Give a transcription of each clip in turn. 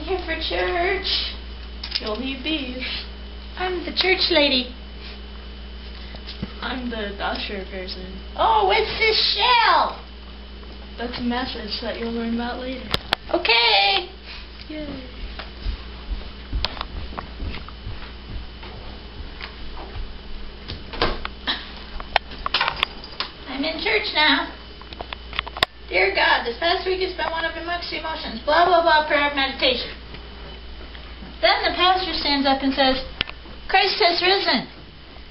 here for church. You'll need these. I'm the church lady. I'm the usher person. Oh, what's this shell? That's a message that you'll learn about later. Okay. Yay. I'm in church now. Dear God, this past week has been one of mixed emotions. Blah, blah, blah, prayer of meditation. Then the pastor stands up and says, Christ has risen.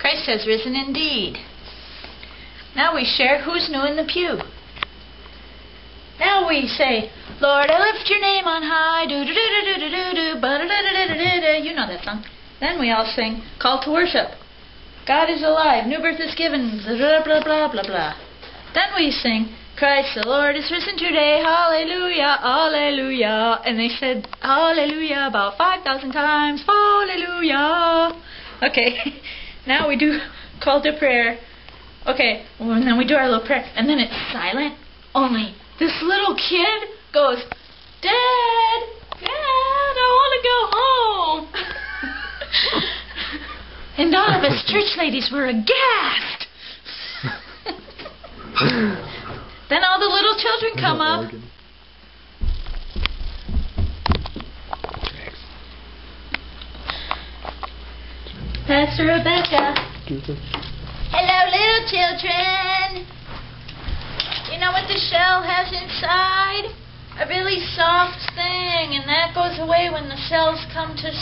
Christ has risen indeed. Now we share who's new in the pew. Now we say, Lord, I lift your name on high. Do-do-do-do-do-do-do, ba-da-da-da-da-da-da. You know that song. Then we all sing, Call to Worship. God is alive. New birth is given. Blah, blah, blah, blah, blah. Then we sing, Christ the Lord is risen today. Hallelujah, hallelujah. And they said, hallelujah about 5,000 times. Hallelujah. Okay, now we do call to prayer. Okay, well, and then we do our little prayer. And then it's silent. Only this little kid goes, Dad, I want to go home. And all of us church ladies were aghast. Then all the little children come up. Pastor Rebecca. Hello, little children. You know what the shell has inside? A really soft thing, and that goes away when the shells come to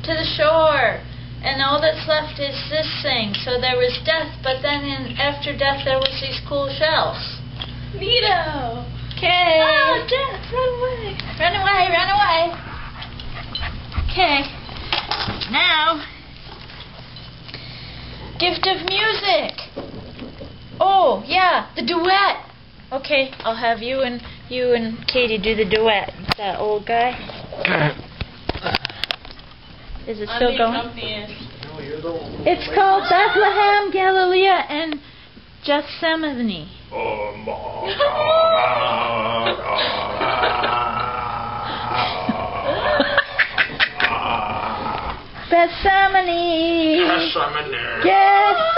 the shore. And all that's left is this thing. So there was death, but then after death there was these cool shells. Neato! Okay. Oh, death! Run away! Run away, run away. Okay. Now, gift of music. Oh, yeah, the duet. Okay, I'll have you and Katie do the duet. That old guy. Is it still going? It's called Bethlehem, Galilee, and Gethsemane. Gethsemane. Gethsemane.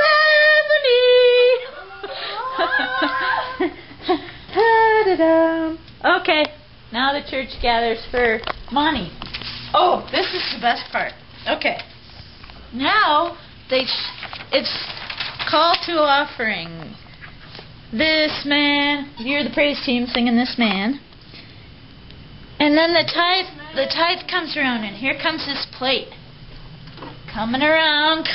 Okay, now the church gathers for money. Oh, this is the best part. Okay. Now it's call to offering. This man, you're the praise team singing this man. And then the tithe comes around, and here comes this plate. Coming around.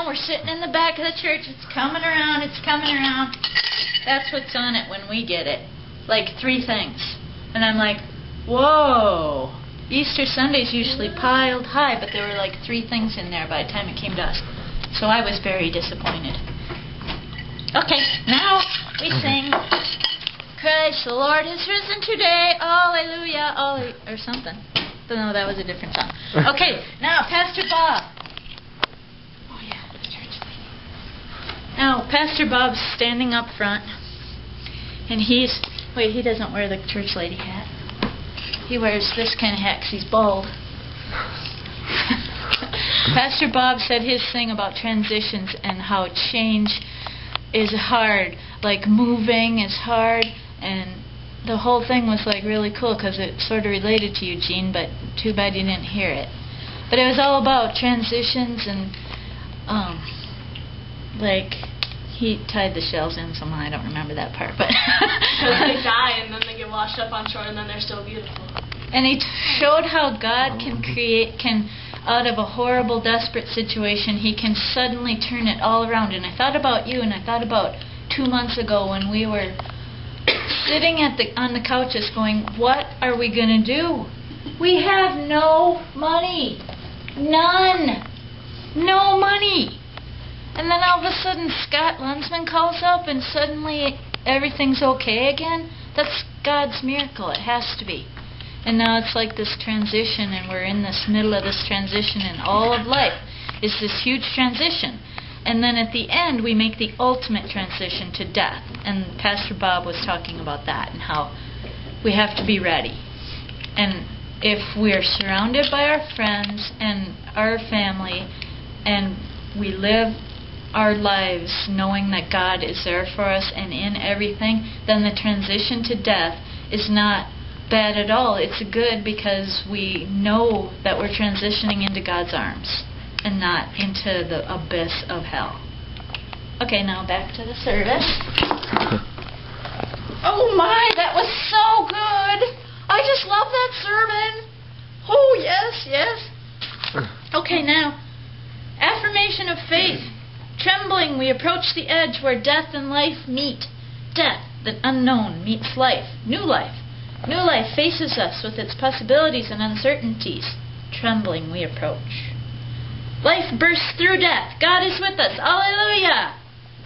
We're sitting in the back of the church. It's coming around. That's what's on it when we get it. Like 3 things. And I'm like, whoa. Easter Sunday's usually piled high, but there were like 3 things in there by the time it came to us. So I was very disappointed. Okay, now we sing, Christ the Lord has risen today, hallelujah, or something. No, that was a different song. Okay, now Pastor Bob. Oh yeah, the church lady. Now Pastor Bob's standing up front, and he doesn't wear the church lady hat. He wears this kind of hat because he's bald. Pastor Bob said his thing about transitions and how change is hard, like moving is hard, and the whole thing was like really cool because it sort of related to you, Gene, but too bad you didn't hear it. But it was all about transitions and like he tied the shells in somehow. I don't remember that part, but because they die and then they get washed up on shore and then they're still beautiful. And he showed how God can out of a horrible, desperate situation, he can suddenly turn it all around. And I thought about you, and I thought about 2 months ago when we were sitting on the couches going, what are we going to do? We have no money. None. No money. And then all of a sudden Scott Lunsman calls up and suddenly everything's okay again. That's God's miracle. It has to be. And now it's like this transition, and we're in this middle of this transition, and all of life is this huge transition. And then at the end, we make the ultimate transition to death. And Pastor Bob was talking about that and how we have to be ready. And if we're surrounded by our friends and our family, and we live our lives knowing that God is there for us and in everything, then the transition to death is not bad at all. It's good because we know that we're transitioning into God's arms and not into the abyss of hell. Okay, now back to the service. Oh my, that was so good! I just love that sermon! Oh, yes, yes. Okay, now, affirmation of faith. Trembling, we approach the edge where death and life meet. Death, the unknown, meets life. New life. New life faces us with its possibilities and uncertainties. Trembling, we approach. Life bursts through death. God is with us. Alleluia!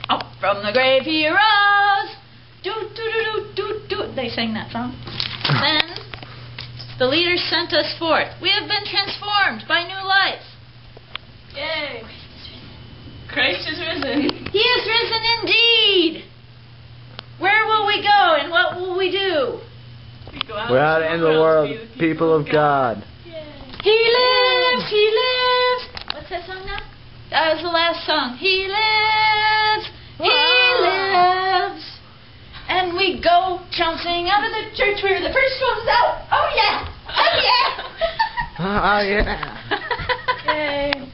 Up from the grave he arose. Do, do, do, do, do, do. They sang that song. Then the leaders sent us forth. We have been transformed by new life. Yay! Christ is risen. He is risen indeed. Where will we go and what will we do? We go out We're out in the world, to be the people of God. Yay. He lives, he lives. What's that song now? That was the last song. He lives, he lives. And we go trouncing out of the church. We were the first ones out. Oh yeah, oh yeah. Oh yeah. Yay.